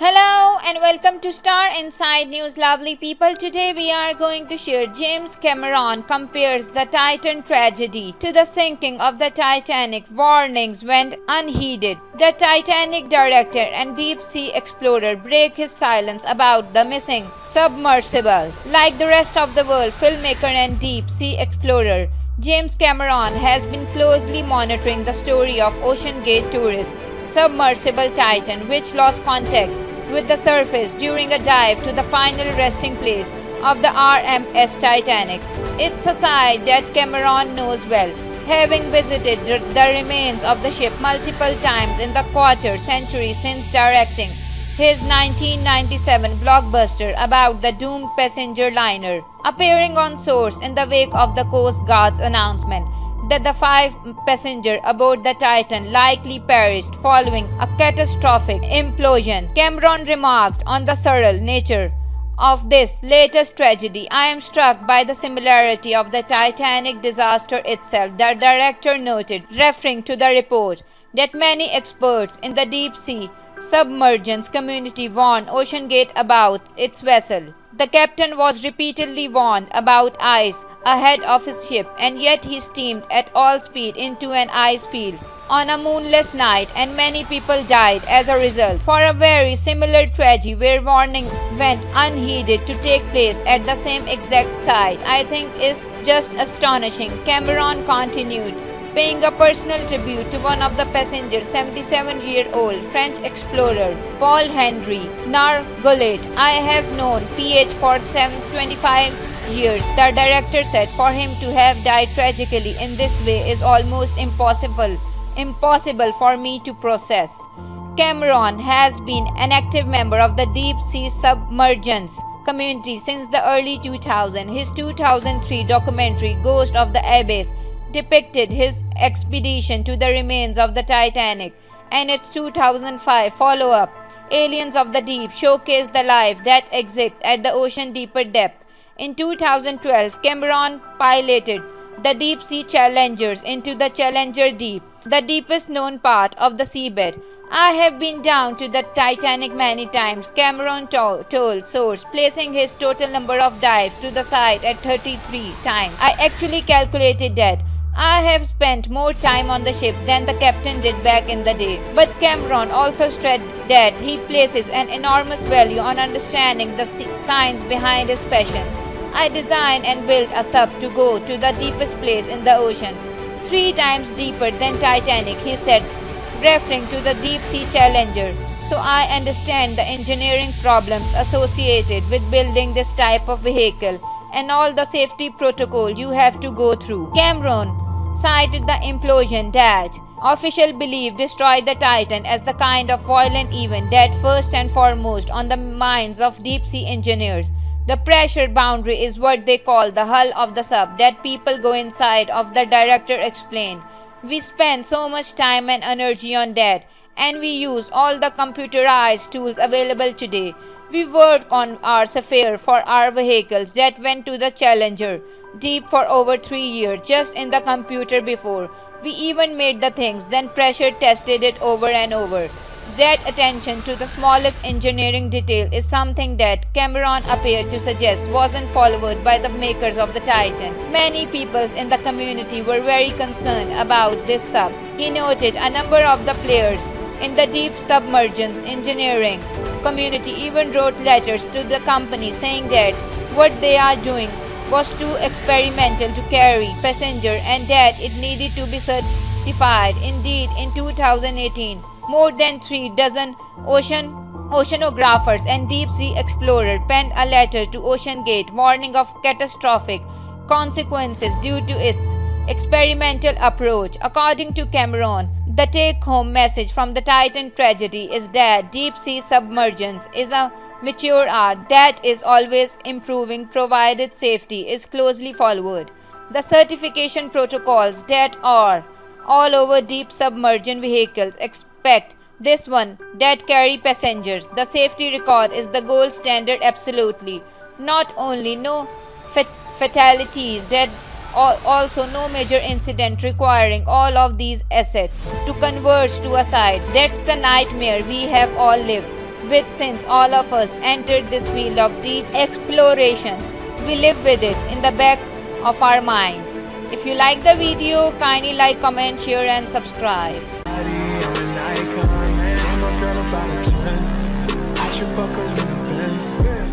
Hello and welcome to Star Inside News, lovely people. Today we are going to share James Cameron compares the Titan tragedy to the sinking of the Titanic. Warnings went unheeded. The Titanic director and deep sea explorer break his silence about the missing submersible. Like the rest of the world, filmmaker and deep sea explorer James Cameron has been closely monitoring the story of OceanGate tourist submersible Titan, which lost contact with the surface during a dive to the final resting place of the RMS Titanic. It's a site that Cameron knows well, having visited the remains of the ship multiple times in the quarter century since directing his 1997 blockbuster about the doomed passenger liner. Appearing on Source in the wake of the Coast Guard's announcement that the 5 passengers aboard the Titan likely perished following a catastrophic implosion, Cameron remarked on the surreal nature of this latest tragedy. "I am struck by the similarity of the Titanic disaster itself," the director noted, referring to the report that many experts in the deep sea submergence community warned OceanGate about its vessel. The captain was repeatedly warned about ice ahead of his ship, and yet he steamed at all speed into an ice field on a moonless night, and many people died as a result. For a very similar tragedy where warning went unheeded to take place at the same exact site, I think is just astonishing, Cameron continued, paying a personal tribute to one of the passengers, 77-year-old French explorer Paul-Henri Nargeolet. "I have known PH for 25 years," the director said. "For him to have died tragically in this way is almost impossible for me to process." Cameron has been an active member of the deep sea submergence community since the early 2000s. His 2003 documentary Ghost of the Abyss depicted his expedition to the remains of the Titanic, and its 2005 follow-up, Aliens of the Deep, showcased the life that exists at the ocean's deeper depth. In 2012, Cameron piloted the deep-sea Challengers into the Challenger Deep, the deepest known part of the seabed. "I have been down to the Titanic many times," Cameron told Source, placing his total number of dives to the site at 33 times. "I actually calculated that I have spent more time on the ship than the captain did back in the day." But Cameron also stressed that he places an enormous value on understanding the science behind his passion. "I designed and built a sub to go to the deepest place in the ocean, 3 times deeper than Titanic," he said, referring to the deep sea Challenger. "So I understand the engineering problems associated with building this type of vehicle and all the safety protocol you have to go through." Cameron cited the implosion that officials believe destroyed the Titan as the kind of violent event that first and foremost on the minds of deep sea engineers. "The pressure boundary is what they call the hull of the sub that people go inside of," the director explained. "We spend so much time and energy on that, and we use all the computerized tools available today. We worked on our software for our vehicles that went to the Challenger Deep for over 3 years just in the computer before we even made the things, then pressure tested it over and over." That attention to the smallest engineering detail is something that Cameron appeared to suggest wasn't followed by the makers of the Titan. "Many people in the community were very concerned about this sub," he noted. A number of the players in the deep submergence engineering community even wrote letters to the company saying that what they are doing was too experimental to carry passengers and that it needed to be certified. Indeed, in 2018, more than 3 dozen oceanographers and deep-sea explorers penned a letter to OceanGate warning of catastrophic consequences due to its experimental approach. According to Cameron, the take-home message from the Titan tragedy is that deep-sea submergence is a mature art that is always improving provided safety is closely followed. The certification protocols that are all over deep submerged vehicles expect this one that carry passengers. The safety record is the gold standard absolutely. Not only no fatalities, that also no major incident requiring all of these assets to converge to a site. That's the nightmare we have all lived with since all of us entered this field of deep exploration. We live with it in the back of our mind. If you like the video, kindly like, comment, share and subscribe. I should fuck her in the Benz.